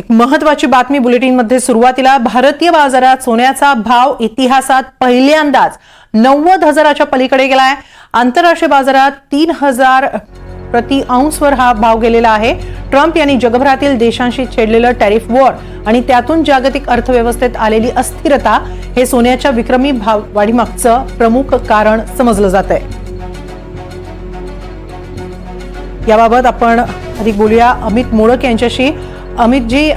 एक महत्त्वाची बातमी बुलेटिनमध्ये सुरुवातीला भारतीय बाजारात सोन्याचा भाव इतिहासात पहिल्यांदाच 90,000च्या पलीकडे गेलाय। आंतरराष्ट्रीय बाजारात 3,000 प्रति औंसवर हा भाव गेलेला आहे। ट्रम्प यांनी जगभरातील देशांशी छेडलेलं टॅरिफ वॉर आणि त्यातून जागतिक अर्थव्यवस्थेत आलेली अस्थिरता हे सोन्याच्या विक्रमी भाव वाढीमागचं प्रमुख कारण समजलं जातंय। याबाबत आपण अधिक बोलूया अमित मोडक यांच्याशी। अमित जी,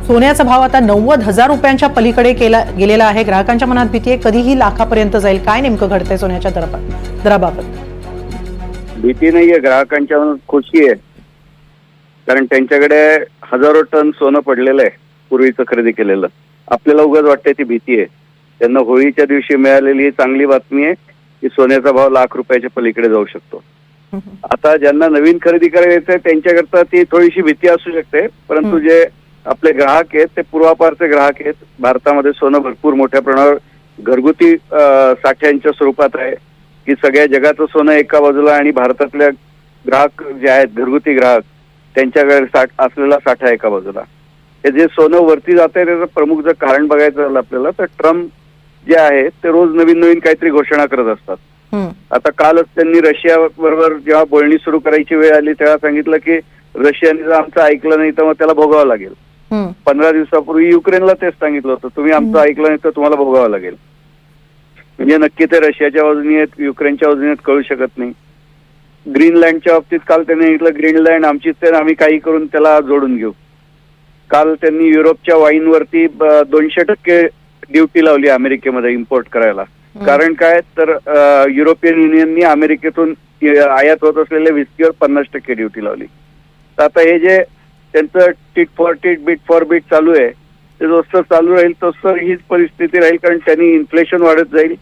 सोन्याचा भाव आता 90,000 रुपयांच्या पलीकडे गेलेला आहे। ग्राहकांच्या मनात भीती आहे कधीही लाखापर्यंत जाईल, काय नेमकं घडतंय सोन्याच्या दराबाबत? भीती नाहीये, ग्राहकांच्या मनात खुशी आहे, कारण त्यांच्याकडे हजारो टन सोनं पडलेलं आहे पूर्वीचं खरेदी केलेलं। आपल्याला उगाच वाटतंय ती भीती आहे। त्यांना होळीच्या दिवशी मिळालेली चांगली बातमी आहे की सोन्याचा भाव लाख रुपयाच्या पलीकडे जाऊ शकतो। आता ज्यांना नवीन खरेदी करायचं त्यांच्याकरता ती थोडीशी भीती असू शकते, परंतु जे आपले ग्राहक आहेत ते पूर्वापारचे ग्राहक आहेत। भारतामध्ये सोनं भरपूर मोठ्या प्रमाणावर घरगुती साठ्यांच्या स्वरूपात आहे की सगळ्या जगाचं सोनं एका बाजूला आणि भारतातल्या ग्राहक जे आहेत घरगुती ग्राहक त्यांच्याकडे असलेला साठा एका बाजूला। हे जे सोनं वरती जात आहे त्याचं प्रमुख जर कारण बघायचं झालं आपल्याला तर ट्रम्प जे आहे ते रोज नवीन नवीन काहीतरी घोषणा करत असतात। आता कालच त्यांनी रशिया बरोबर जेव्हा बोलणी सुरू करायची वेळ आली तेव्हा सांगितलं की रशियाने जर आमचं ऐकलं नाही तर मग त्याला भोगावं लागेल। 15 दिवसापूर्वी युक्रेनला तेच सांगितलं होतं, तुम्ही आमचं ऐकलं नाही तर तुम्हाला भोगावं लागेल। म्हणजे नक्की ते रशियाच्या बाजूने आहेत युक्रेनच्या बाजूने आहेत कळू शकत नाही। ग्रीनलँडच्या बाबतीत काल त्यांनी सांगितलं ग्रीनलँड आमचीच आहे, आम्ही काही करून त्याला जोडून घेऊ। काल त्यांनी युरोपच्या वाईनवरती 200% ड्युटी लावली अमेरिकेमध्ये इम्पोर्ट करायला। कारण काय तर युरोपियन युनियननी अमेरिकेतून आयात होत असलेल्या विस्कीवर 50% ड्युटी लावली। तर आता हे जे त्यांचं tit for tit beat for beat चालू आहे ते जसं चालू राहील तसं हीच परिस्थिती राहील, कारण त्यांनी इन्फ्लेशन वाढत जाईल,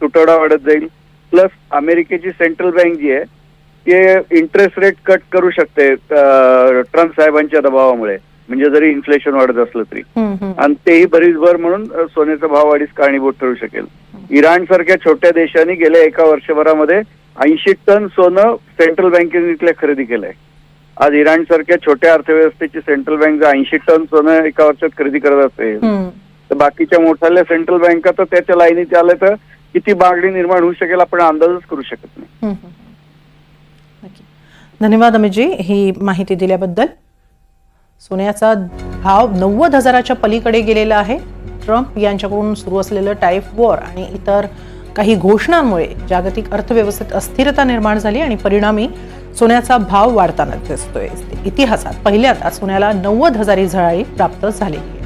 तुटवडा वाढत जाईल। प्लस अमेरिकेची सेंट्रल बँक जी आहे ते इंटरेस्ट रेट कट करू शकते ट्रम्प साहेबांच्या दबावामुळे, म्हणजे जरी इन्फ्लेशन वाढत असलं तरी, आणि तेही भरीसभर म्हणून सोन्याचा भाव वाढीस कारणीभूत ठरू शकेल। इराण सारख्या छोट्या देशांनी गेल्या एका वर्षभरामध्ये 80 टन सोनं सेंट्रल बँकेने इथल्या खरेदी केलंय। आज इराण सारख्या छोट्या अर्थव्यवस्थेची सेंट्रल बँक जर 80 टन सोनं एका वर्षात खरेदी करत असेल तर बाकीच्या मोठ्या सेंट्रल बँका तर त्याच्या लाईनीत आल्या तर किती मागणी निर्माण होऊ शकेल आपण अंदाजच करू शकत नाही। धन्यवाद अमितजी ही माहिती दिल्याबद्दल। सोन्याचा भाव 90,000च्या पलीकडे गेलेला आहे। ट्रम्प यांच्याकडून सुरू असलेलं टॅरिफ वॉर आणि इतर काही घोषणांमुळे जागतिक अर्थव्यवस्थेत अस्थिरता निर्माण झाली आणि परिणामी सोन्याचा भाव वाढताना दिसतोय। इतिहासात पहिल्यांदा सोन्याला 90,000 झळाळी प्राप्त झालेली आहे।